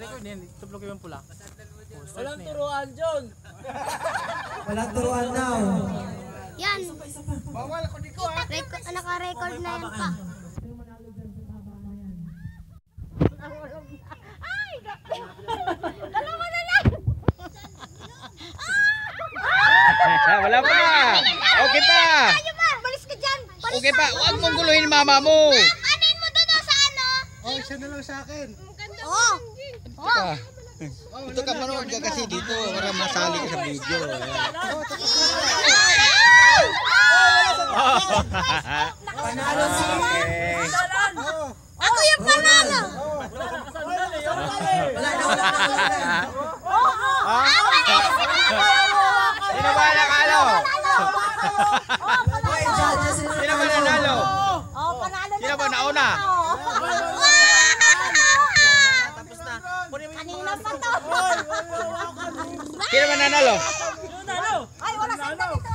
record din, tuplok yung pula. Walang turuan, John. Walang turuan now. Yan. Bawal ko dito ha. Naka-record na yan pa. Ay! Dalawa na lang! Wala pa! Okay pa! Balis ka dyan! Okay pa! Huwag mong guluhin mama mo! Anin mo doon sa ano? Oh, isa na lang sa akin. Oo. Oh. Ito ka manood ka kasi dito para masali ka sa video. Panalo si Ako yung panalo! Wala na. Sino ba nakalo? Hoy, judges. Sino ba nanalo? Panalo Sino ba nauna? Kanina pa to. Sino ba nanalo? Ay, wala sandali to.